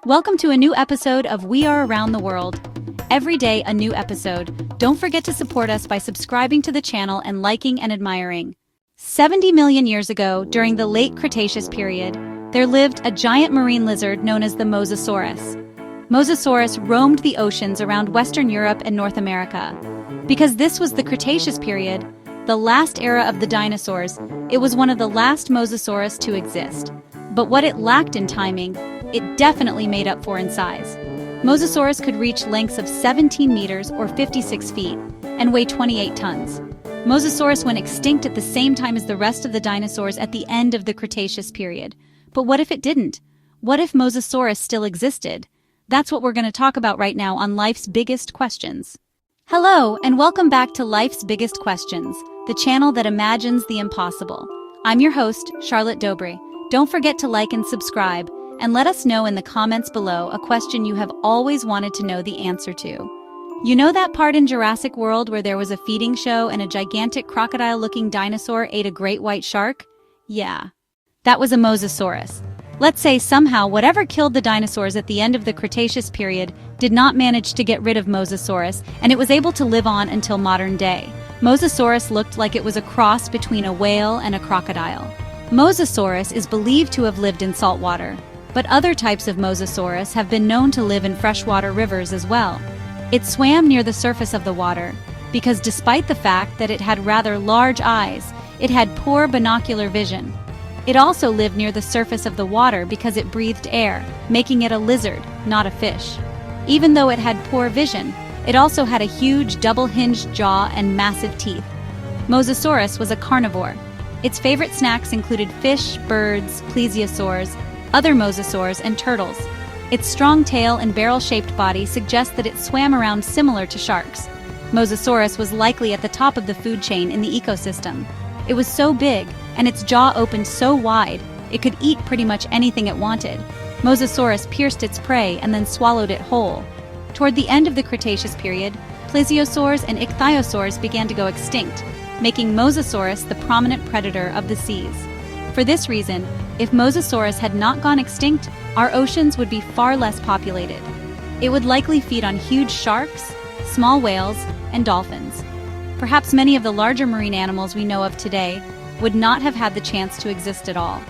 Welcome to a new episode of We Are Around the World. Every day, a new episode. Don't forget to support us by subscribing to the channel and liking and admiring. 70 million years ago, during the late Cretaceous period, there lived a giant marine lizard known as the Mosasaurus. Mosasaurus roamed the oceans around Western Europe and North America. Because this was the Cretaceous period, the last era of the dinosaurs, it was one of the last Mosasaurus to exist. But what it lacked in timing, it definitely made up for in size. Mosasaurus could reach lengths of 17 meters or 56 feet and weigh 28 tons. Mosasaurus went extinct at the same time as the rest of the dinosaurs at the end of the Cretaceous period. But what if it didn't? What if Mosasaurus still existed? That's what we're going to talk about right now on Life's Biggest Questions. Hello, and welcome back to Life's Biggest Questions, the channel that imagines the impossible. I'm your host, Charlotte Dobre. Don't forget to like and subscribe, and let us know in the comments below a question you have always wanted to know the answer to. You know that part in Jurassic World where there was a feeding show and a gigantic crocodile-looking dinosaur ate a great white shark? Yeah, that was a Mosasaurus. Let's say somehow whatever killed the dinosaurs at the end of the Cretaceous period did not manage to get rid of Mosasaurus, and it was able to live on until modern day. Mosasaurus looked like it was a cross between a whale and a crocodile. Mosasaurus is believed to have lived in salt water, but other types of Mosasaurus have been known to live in freshwater rivers as well. It swam near the surface of the water because despite the fact that it had rather large eyes, it had poor binocular vision. It also lived near the surface of the water because it breathed air, making it a lizard, not a fish. Even though it had poor vision, it also had a huge double-hinged jaw and massive teeth. Mosasaurus was a carnivore. Its favorite snacks included fish, birds, plesiosaurs, other mosasaurs, and turtles. Its strong tail and barrel-shaped body suggest that it swam around similar to sharks. Mosasaurus was likely at the top of the food chain in the ecosystem. It was so big, and its jaw opened so wide, it could eat pretty much anything it wanted. Mosasaurus pierced its prey and then swallowed it whole. Toward the end of the Cretaceous period, plesiosaurs and ichthyosaurs began to go extinct, making Mosasaurus the prominent predator of the seas. For this reason, if Mosasaurus had not gone extinct, our oceans would be far less populated. It would likely feed on huge sharks, small whales, and dolphins. Perhaps many of the larger marine animals we know of today would not have had the chance to exist at all.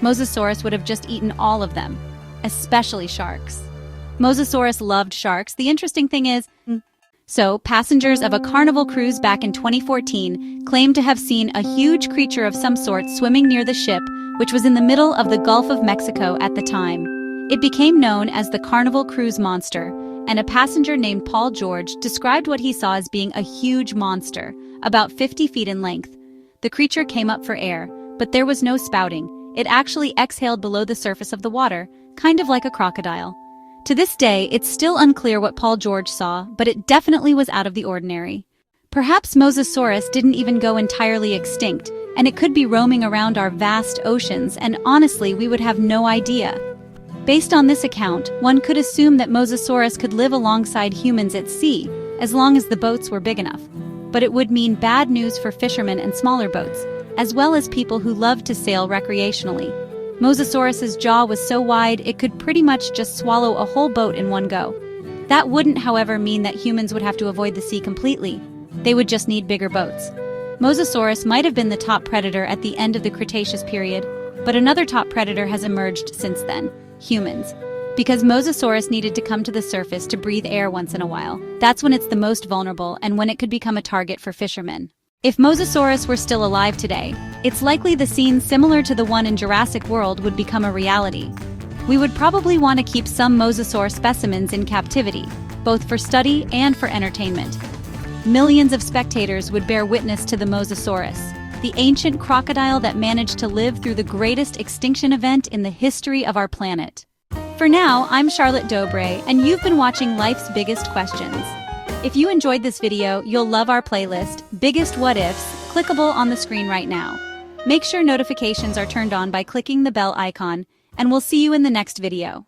Mosasaurus would have just eaten all of them, especially sharks. Mosasaurus loved sharks. The interesting thing is, passengers of a Carnival cruise back in 2014 claimed to have seen a huge creature of some sort swimming near the ship, which was in the middle of the Gulf of Mexico at the time. It became known as the Carnival Cruise Monster, and a passenger named Paul George described what he saw as being a huge monster, about 50 feet in length. The creature came up for air, but there was no spouting. It actually exhaled below the surface of the water, kind of like a crocodile. To this day, it's still unclear what Paul George saw, but it definitely was out of the ordinary. Perhaps Mosasaurus didn't even go entirely extinct, and it could be roaming around our vast oceans, and honestly, we would have no idea. Based on this account, one could assume that Mosasaurus could live alongside humans at sea, as long as the boats were big enough. But it would mean bad news for fishermen and smaller boats, as well as people who love to sail recreationally. Mosasaurus's jaw was so wide it could pretty much just swallow a whole boat in one go. That wouldn't, however, mean that humans would have to avoid the sea completely. They would just need bigger boats. Mosasaurus might have been the top predator at the end of the Cretaceous period, but another top predator has emerged since then: humans. Because Mosasaurus needed to come to the surface to breathe air once in a while, that's when it's the most vulnerable and when it could become a target for fishermen. If Mosasaurus were still alive today, it's likely the scene similar to the one in Jurassic World would become a reality. We would probably want to keep some mosasaur specimens in captivity, both for study and for entertainment. Millions of spectators would bear witness to the Mosasaurus, the ancient crocodile that managed to live through the greatest extinction event in the history of our planet. For now, I'm Charlotte Dobre, and you've been watching Life's Biggest Questions. If you enjoyed this video, you'll love our playlist, Biggest What Ifs, clickable on the screen right now. Make sure notifications are turned on by clicking the bell icon, and we'll see you in the next video.